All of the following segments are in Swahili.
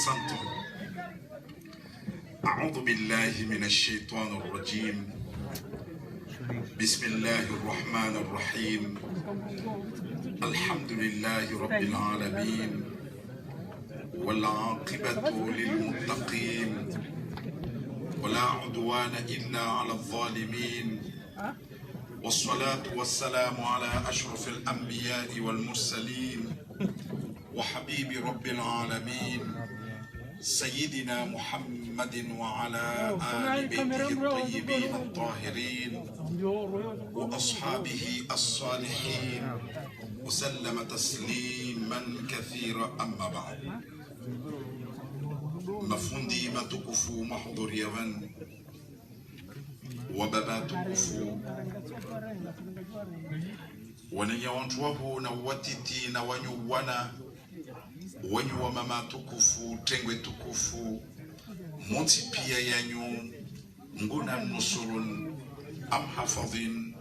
أحسنتم. أعوذ بالله من الشيطان الرجيم. بسم الله الرحمن الرحيم. الحمد لله رب العالمين، والعاقبة للمتقين، ولا عدوان إلا على الظالمين، والصلاة والسلام على أشرف الأنبياء والمرسلين وحبيب رب العالمين سيدنا محمد وعلى آل بيته الطيبين الطاهرين وأصحابه الصالحين وسلم تسليما كثيرا. أما بعد، mafundi matukufu mahudhuria wenu, wababa tukufu, wananyawantu wahu na watiti na wanyuwana, wanyu wa mama tukufu, tengwe tukufu, munti pia yanyu, nguna nusurun, am hafadhin,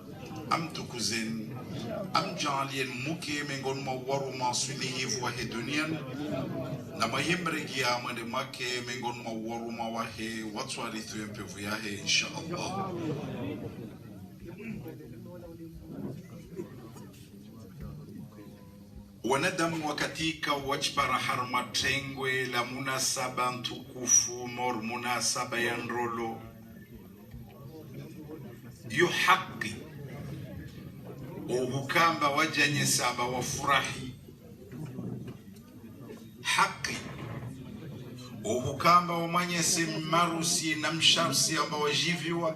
am tukuzin, am jalien muke mengon mawaru masulihivu wahe dunian, na mahimregia mwende mwake mengon mawaru mawahe watu warithu mpevu yahe insha Allah. Wanadamu wakatika wachpara harma tengwe la munasaba ntukufu mor munasaba ya nrolo yu haki uhukamba wajanye saba wafurahi haki uhukamba wamanyesi marusi na msharsi amba wajiviwa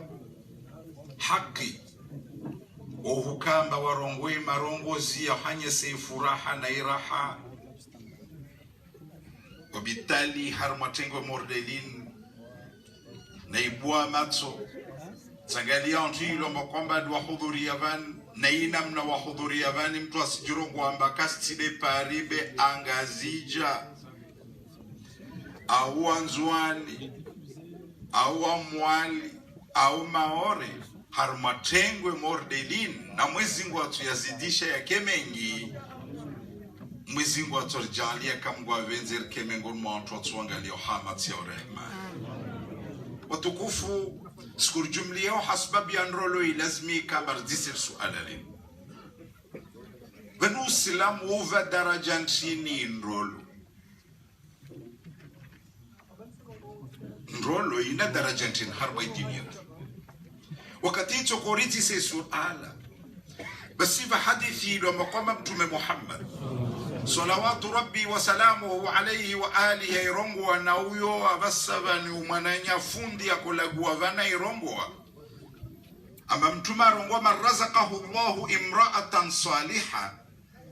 haki uhukamba warongwe marongozi ya hanyesi furaha na iraha. Wabitali harmatengwe mordelin na ibua matso tangalia ontilo makwamba wahudhuria van na inamna wahudhuria vani mtu asijuro kwamba kastide paribe angazija au anzuani au amwali au maore harmatengwe mordelin na mwezingu watu yazidisha ya kemengi mwezingu watu rijalia kamgwa venzer kemengon mwantu watu wangalio hamati ya urehman. Watukufu skuru jumli yao hasbabi ya nrolo ilazmi kabar disir suala li venu silamu uva daraja nchini nrolo. Nrolo ina daraja nchini harwa idini yetu. Wakati hicho koriti se suala basiva hadithi ilo makwama mtume Muhammad salawatu rabbi wa salamuhu alayhi wa alihi irongwa na uyo avasava ni umananya fundi ya kulagua vana irongwa ama mtume arongwa marazakahu Allahu imra'atan saliha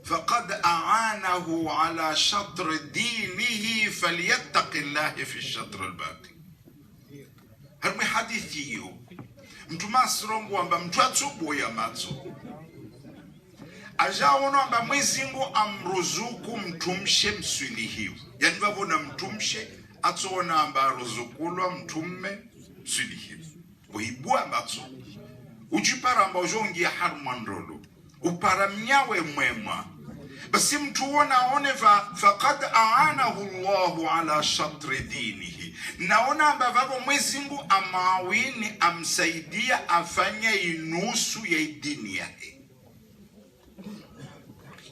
faqad a'anahu ala shatr dinihi falyattaqillahi fi shatr albaqi. Harmi hadithi hiyo mtume asirongwa amba mtu atubo ya matso ajaono amba mwezingu amruzuku mtumshe mswilihivu. Yani vavona mtumshe atona amba ruzukulwa mtumme mswilihivu. Uhibua matso ujipara amba ujongia harmandrolo upara mnyawe mwema basi mtu wona oneva faqad aanahu Allahu ala shatri dinihi. Naona amba vavo mwezingu amawini amsaidia afanya inusu ya dini yake.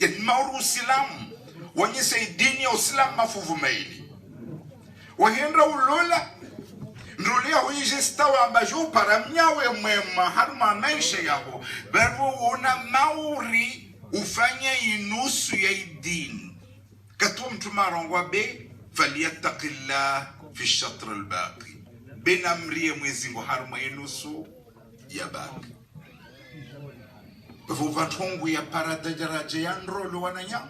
Yani mauru usilamu wanyese dini ya usilamu mafuvu maili wahendra ulola nrulia huije stawa ambajo para mnyawe mwema harma maisha yako bervo una mauri ufanya inusu ya dini katuwa mtumarongwa be falyattaqillah fi shatr albaqi bena mrie mwezingu harma inusu ya baqi. Vuvatungu ya paradajaraja ya nrolo wananyama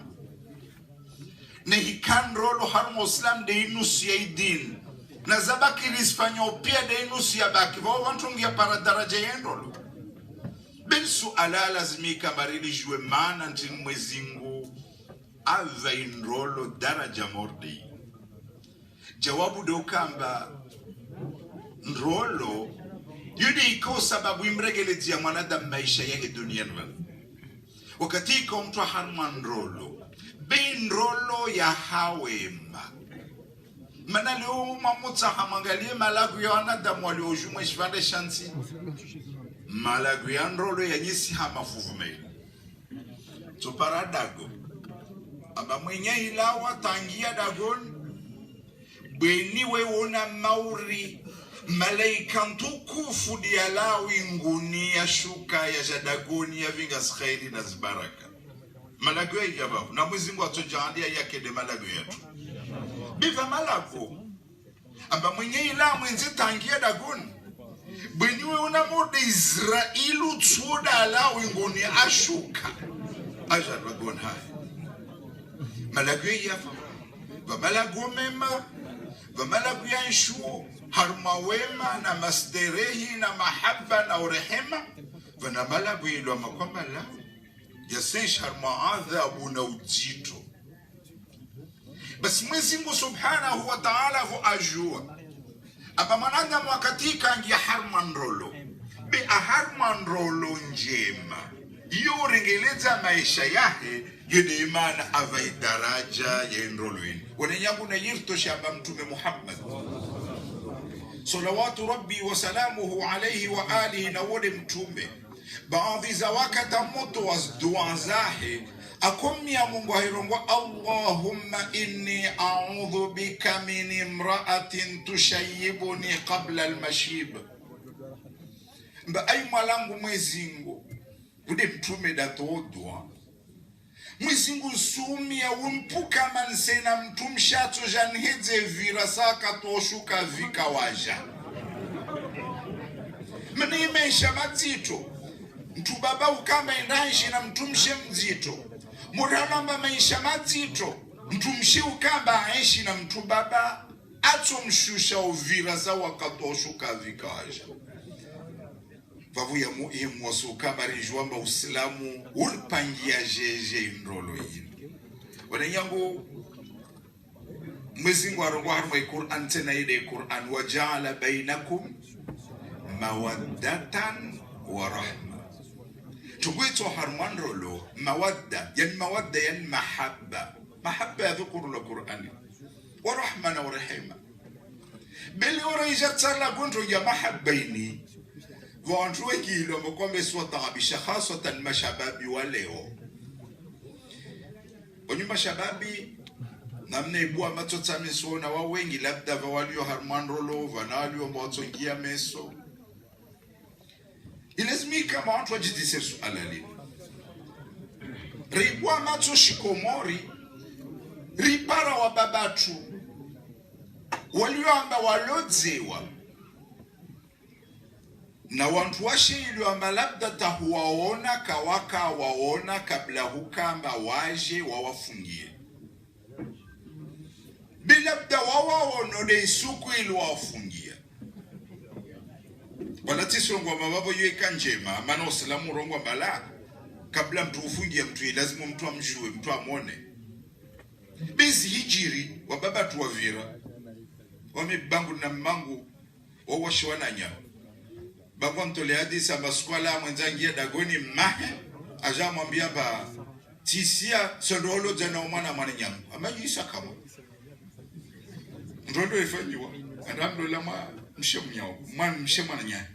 na hikan rolo harmo islam de inusu ya idin na zabaki risfanyo pia de inusu ya baki vuvatungu ya paradaraja ya nrolo bensu ala lazimika marili jwe maana ntini mwezingu ava inrolo daraja mordi. Jawabu de ukamba nrolo yudi iko sababu imregelezia mwanadamu maisha yake duniani. Wakati iko mtu harman rolo bin rolo ya hawema Mana leo mamutsa hamangalie malagu ya wanadamu waliojumwe shivande shansi. Malagu ya nrolo ya nyisi hamafuvumeli. Tupara dago. Aba mwenye ilawa tangia dagon. Bweniwe una mauri. Malaika ntukufu dialawi nguni ya shuka ya jadagoni ya vingas khairi na zibaraka. Malagu ya ijababu. Na Mwenyezi Mungu atojaandia yake de malagu yetu. Biva malago amba mwenye ila mwenze tangia dagon bweniwe una mode Israelu tsuda ala wingoni ashuka aja dagon hai malago yafa va malago mema va malago ya nshuo harma wema na masderehi na mahabba na urehema vana malago ilo makwamba la yasensh harma adhabu na ujito. Basi Mwenyezi Mungu Subhanahu wa Ta'ala hu ajua. Aba mananga mwakatika ngia harman rolo. Be a harman rolo njema. Iyo rengeleza maisha yahe yene imana avai daraja ya nrolo ini. Wanenyangu na yirto shamba Mtume Muhammad. Salawatu Rabbi wa salamuhu alayhi wa alihi na wode Mtume. Baadhi za wakata moto wa dua zahe. Akomi ya Mungu ahirongwa Allahumma inni a'udhu bika min imra'atin tushayibuni qabla al-mashib. Mba ay mwalangu Mwezingu ude Mtume datodwa Mwezingu sumi ya umpuka mansena mtumshato janhedze virasaka toshuka vika waja mnimesha matito mtubaba ukamba endanshi na mtumshe mzito Muralamba maisha mazito mtumshi ukamba aishi na mtu baba ato mshusha uvira za wakatoshuka vikaja vavu ya muhimu wasukamba rinjuamba usilamu ulpangia jeje nrolo hili wananyangu Mwenyezi Mungu arongwa harma Qur'an tena ile Qur'an waja'ala bainakum mawaddatan wa rahma تقويتو هرمان رولو مودة ين مودة ين محبة يذكر القرآن ورحمة ورحمة بلي وريجات صار لقونتو يا محبيني وانتو يكيلو مقوم بسوطة بشخاصة مشابابي وليو وني مشابابي namna ibua matota meso na wawengi labda walio harman rolo vanalio mbotongia meso ilazimika watu wajidise suala lile ribwa macho shikomori ripara wa babatu walioamba walodzewa na watu washe iliyoamba labda tahuwaona kawaka waona kabla hukamba waje wawafungie bila labda wawaonode isuku ili wawafungia wala tisongwa mababo yueka njema maana usilamu rongwa bala kabla mtu ufungia mtu lazima mtu amjue mtu amone bizi hijiri wa baba tu wavira wamebangu na mangu wawashwananya bangu mtole hadisa maskwala mwenzangia dagoni mahe aja mwambia ba tisia sondolo jana mwana nyangu amajisa kama ndondo ifanywa alhamdulillah ma mshemnyao mwana mshemana nya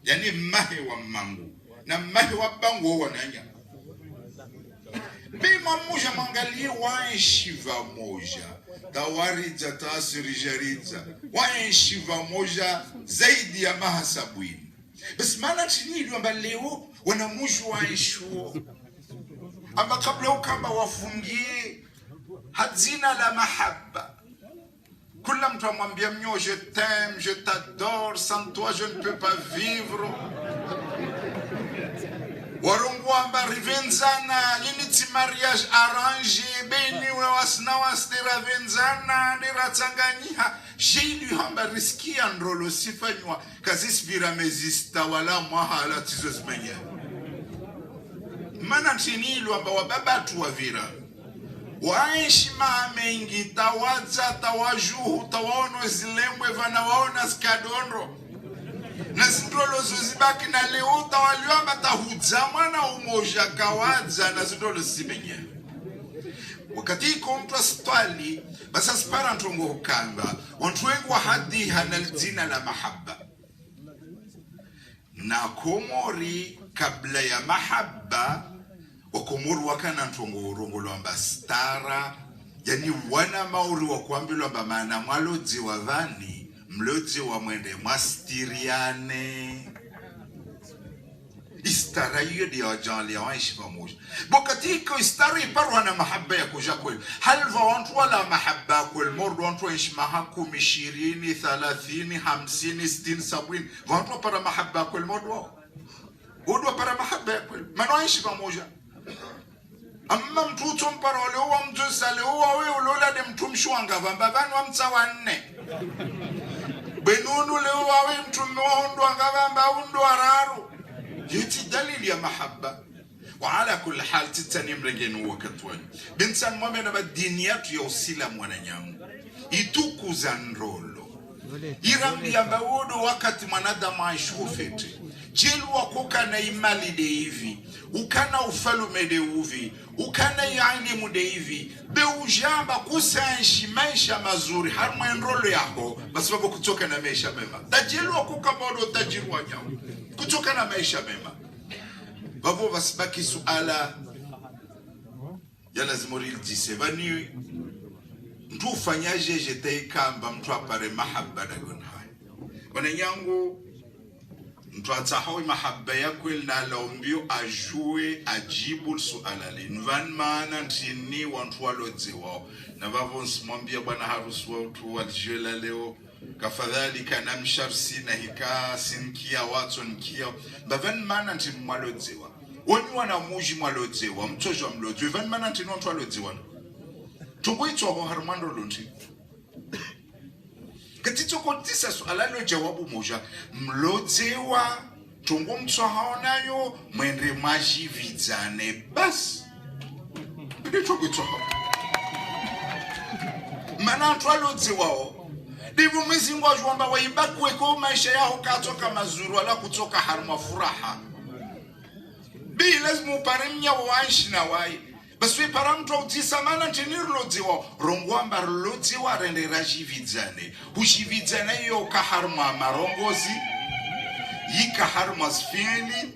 yani mahe wa mangu na mahe wa bangu wananya bima moja mangalie waishiva moja tawarija tasirijarija waishiva moja zaidi ya mahasabuini basi maana chini iliomba leo wanamushu waishuo ama kabla ukamba wafungie hazina la mahaba kula mtu amwambia mnyo je t'aime, je t'adore, sans toi je ne peux pas vivre. Warungwamba rivenzana yiniti mariage arrangé beni wasna wastira venzana niratanganyiha jili hamba riskia ndrolo sifanywa kazisvira mezista wala mahala tizozmenya mana chinilu amba wababatu wavira waishima mengi tawaza tawajuhu tawaono zilemwe vana waona skadonro na zindolo zozibaki na leo tawaliwamba tahudza mwana umoja kawadza na zindolo zibenya wakati iko mtu asitwali basi asipara ntongo hukamba wantu wengi wa hadi hanal jina la mahabba na komori kabla ya mahabba wakomori wakana ntongo urongo lwamba stara yani wana mauri wakuambi lwamba maana mwaloji wa vani mloji wa mwende mwastiriane istara hiyo ndio wajali waishi pamoja bokatika istara iparwa na mahaba ya kuja kweli halva wantu wala mahaba kweli mordo wantu waishi mahaku 20 30 50 60 70 wantu para mahaba kweli mordo wodo para mahaba kweli maana waishi pamoja amma mtuto mpara wale huwa mjusale huwa wewe ulola de mtumshwanga vamba vanu wa mtawa nne benunu leo wawe mtume wa ndwanga vamba undo araru يتي دليل يا محبة وعلى كل حال تتاني مرجين وكتوان بنسان مؤمن بالدينيات يوصيلا مونانيام يتوكو زانرولو يرامي يامباودو wakati mwanadamu aishufete jilu wakuka na imali de hivi ukana ufalume de uvi ukana yailimu de hivi be ujamba kusanshi maisha mazuri harma enrolo yako basi babo kutoka na maisha mema tajilu wakuka bodo tajiru wanyao kutoka na maisha mema babo basibaki suala ya lazima ulijise bani mtu ufanyaje jetei kamba mtu apare mahabba na gonhai wananyangu mtu atahoi mahabba yako na laombio ajue ajibu suala linvan maana ntini wantu walodze wao na babo nsimwambia bwana harusi watu walijela leo kafadhalika namsharsi na hika sinkia watu nkia bavan maana ntini mwalodzewa woni wana muji mwalodzewa mtojo mlodzewa van maana ntini wantu walodzewa tungoitwa ho harmando lonti katito kontisa suala lo jawabu moja mlodzewa tungo mtso haonayo mwende majividzane bas ndito kuitwa maana twalodzewa Divu mwezi ngwaju wamba waibakwe kwa maisha yao katoka mazuru wala kutoka harma furaha. Bi lazima uparemnya waishi na wai. Baswe paramto utisa mana tenirlo dziwa rongwamba lodziwa rende rajividzane. Hujividzane yo ka harma marongozi. Yika harma sfieni,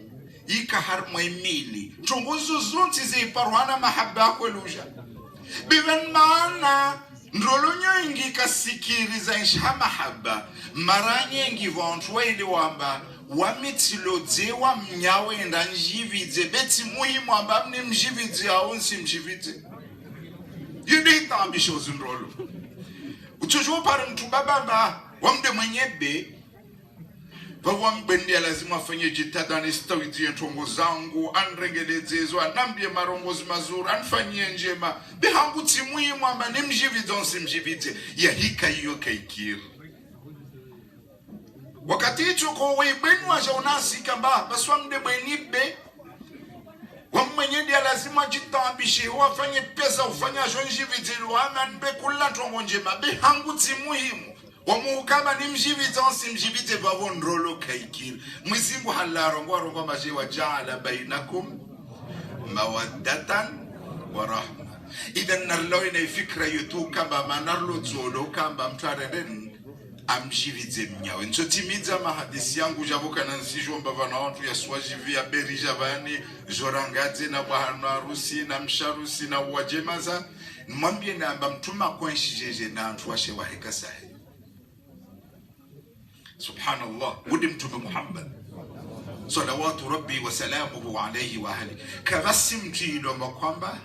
yika harma emili. Chongozo zonti ziparwana mahaba kweluja. Biven maana ndrolo nyingi kasikiriza insha mahaba mara nyingi vantu waili wamba wamitsilodzewa mnyawe ndanjividze beti muhimu amba mni mjividze aunsi mjividze yindi tambisho zindrolo uchojo pare mtu bababa wamde mwenyebe baba mbendia lazima afanye jitihada nistawidie ntongo zangu anrengelezezwa anambie marongozi mazuri anfanyie njema bihangu timuhimu amba nimjividze simjividze ya hika hiyo kaikiri wakati hicho kwa webenu aja unasi kamba baswa mde bwenibe wamwenye dia lazima jitambishe wafanye pesa ufanya jonjividze luama nbe kula ntongo njema bihangu timuhimu wamuhukama nimjividze simjividze babo ndrolo kaikiri mwizingu halarongo maje wa jaala bainakum mawaddatan wa rahma idhan narlo ina fikra yutu kamba manarlo zolo kamba mtarenden amjividze mnyawe ntotimiza mahadisi yangu jabuka na nsijomba vana watu ya swajivia beri javani jorangadze na bwana harusi na msharusi na wajemaza mwambie namba mtuma kwenshi jeje na antuashe wa heka sahi subhanallah wudi mtume Muhammad salawatu rabbi wa salamuhu alayhi wa ahli kabasim tilo kwamba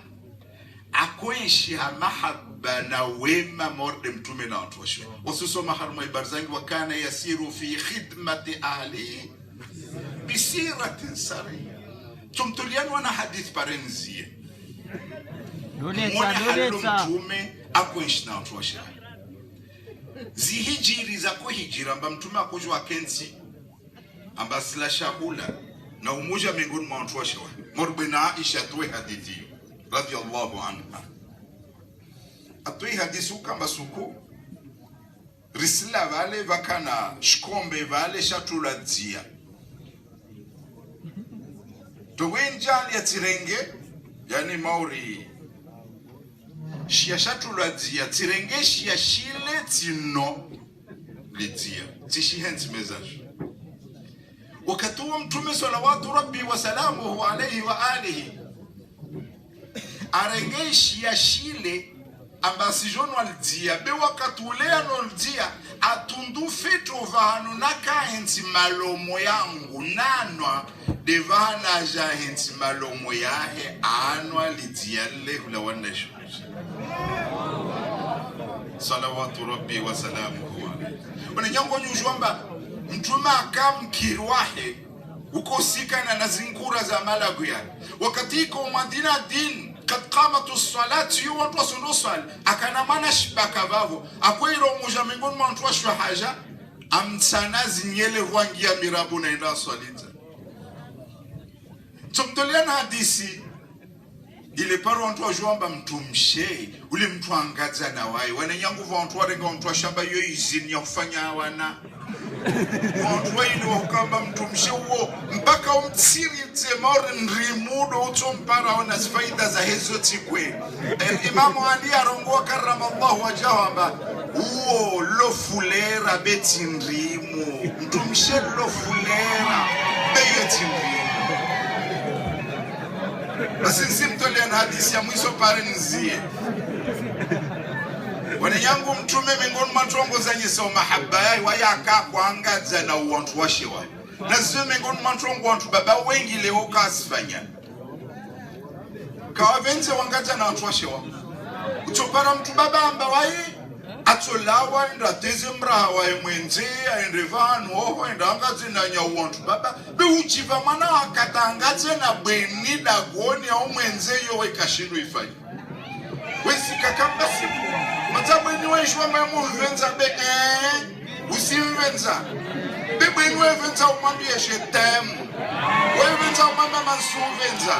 akwenshi mahaba na wema morde mtume na watu washwe wasusoma harma ibarzangi wakana yasiru fi khidmati ahli bisiratin sariya tumtulian wana hadith parenzie noleta mtume akwenshi na watu washwe zihijiri za kuhijira amba mtume akujwa kensi amba sila shahula na umoja miongoni mwa watu washwe morbe na Aisha tuwe hadithi radiyallahu anha atoi hadisu kamba suku risila vale vakana shkombe vale shatula dzia to wenjali ya tirenge yani mauri shia shatu ladzia tirenge shia shile tino lidzia tishihenzi message wakati wa mtume salawatu rabbi wa salamuhu alayhi wa alihi arenge shia shile ambasi jono aldia be wakati ule anoldia atundu fetu vahanu naka henti malomo yangu nanwa devana ja henti malomo yahe anwa lidia le hula waneshu salawatu rabbi wa salamuhu alayhi wanyango nyujwamba mtuma akamkirwahe uko sikana na zinkura za malagu ya wakati iko madina din kad qamatu salati yu watu wasundu swali akana mana shibaka vavo akwiro muja mingoni mwantu wa shwa haja amtsana zinyele wangi ya mirabu na inda swalita tumtolia na hadisi ile paro wantu wa juamba mtumshe ule mtu angaza na wai wana nyangu wantu wa renga wantu wa shamba yo izini ya kufanya wana wantu wa ili wakamba mtumshe uo mpaka umtsiri temori nrimudo uto mpara wana zifaida za hezo tikwe imamu Ali arongoa karamallahu wajahamba uo lo fulera beti nrimu mtumshe lo fulera beti nrimu basi nsimtolia na hadisi ya mwiso pare nzie wana yangu mtume mingoni mantongo zenye so mahaba yai wayaka kuangaza na uwantu washewa na zwe mingoni mantongo wantu baba wengi leo kasifanya kawavenze wangaza na wantu washewa utopara mtu baba amba wai atolawa nda teze mraha wae mwenze aendevanu oho enda angaze na nya uwantu baba be uchiva mana wakata angaze na bweni dagoni ya mwenze yo wekashiru ifai wesi kakamba siku matabweni waishwa memu venza be usimvenza bebweni wevenza umwambie shetemu wevenza umwamba mansuvenza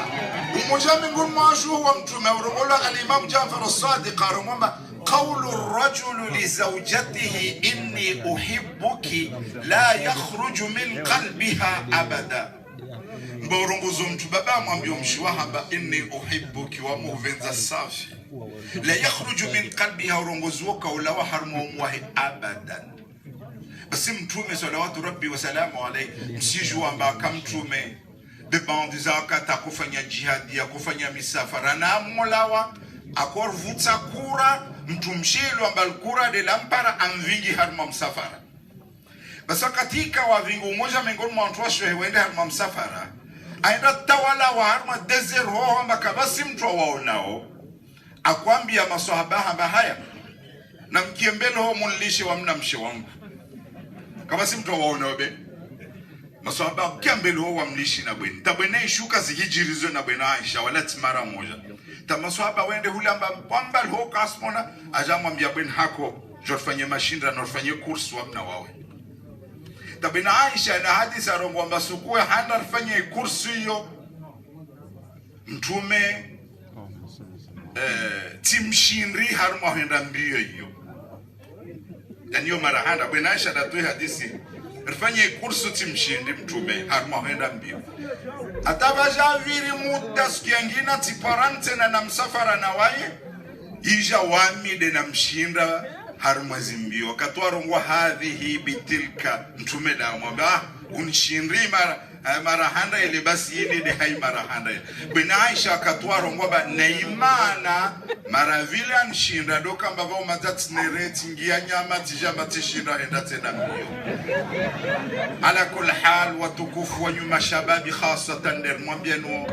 umoja minguni mwashu wa mtume urongola alimamu Jafar as-Sadiq arongomba قول الرجل لزوجته إني أحبك لا يخرج من قلبها أبدا مبورنغوزو mtu baba mwambie mshwahaba inni uhibbuki wa muvenza safi la yakhruju min qalbiha urongozo kaula wa harmu umwahi abadan basi mtume salawatu rabbi wa salamu alayhi msijua ambaka mtume bebandi zakata kufanya jihad ya kufanya misafara na molawa akorvuta kura mtumshilo ambalkura de lampara amvingi harma msafara basa katika wavingu umoja mengoni mwa watu washo wende harma msafara aenda tawala wa harma desert ho ambaka basi mtu waonao akwambia maswahaba hamba haya na mkiembele ho munlishe wa mna mshe wangu kama si mtu waonao be maswahaba kiambele ho wa mlishi na bweni tabwene shuka zikijirizo na bwana Aisha wala timara moja tamaswahaba wende hulamba kwamba ho kasmona ajamwambia bweni hako jofanye mashinda na ufanye kursu wamna wawe tabina Aisha na hadisi arongwa sukue handa rifanye kursu hiyo mtume timshinri harma henda mbio hiyo yani yo mara handa bwana Aisha datoi hadisi rifanye kursu timshindi mtume harma henda mbio atabaja viri muda sikiangina tiparante na msafara na waye ija wamide na mshinda harma zimbio wakatwa rongwa hadhihi bitilka mtume da mwamba unshindri mara handa ile basi ile de hai mara handa bwana Aisha akatwa rongwa ba neimana mara vile anshinda doka mbava matatnereti ngia nyama tijama tishinda henda tena mbio ala kul hal watukufu wa nyuma shababi khasatan der mwambia no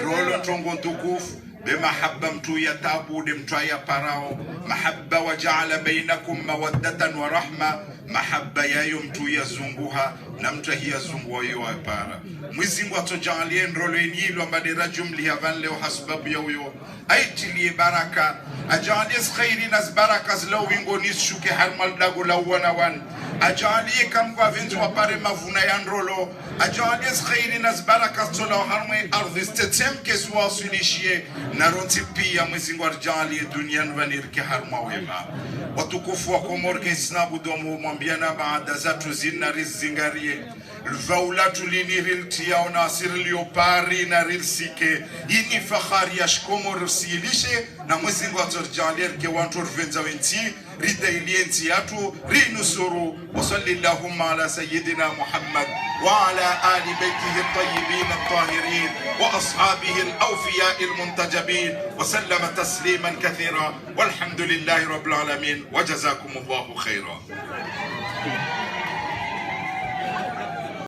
rolo ntongo tukufu بمحبة متوية تابود متوية براو محبة وجعل بينكم مودة ورحمة محبة يا يوم توية زنبوها نمتهي زنبوها يوها بارا مزيم وتجعلين رولينيلو مبادرة جملها فان لو حسبب يو أيتلي بركة أجعليس خيرين از بركة زلو وينغو نيس شوكي حرمال داغو لوانا وان أجعلي كم قافنت وباري مفونا ينرولو أجعليس خيرين از بركة زلو حرمي أرض استتم كسوا سليشيه نارونتي بيا مزيم ورجعلي دنيا ونيركي حرما ويما وتكفوا كمور كنسنا بدومو مبيانا بعد ذات زينا رزنغاريه Vaula tulini riltia onasir liopari na rilsike ini fakhari yashkomo rsilishe na mwezi Mungu aturjalie ke wantu venza wenti ridailienti yatu rinusuru wa sallallahu ala sayyidina Muhammad wa ala ali baitihi at-tayyibin at-tahirin wa ashabihi al-awfiya al-muntajabin wa sallama tasliman kathira walhamdulillahi rabbil alamin wa jazakumullahu khairan.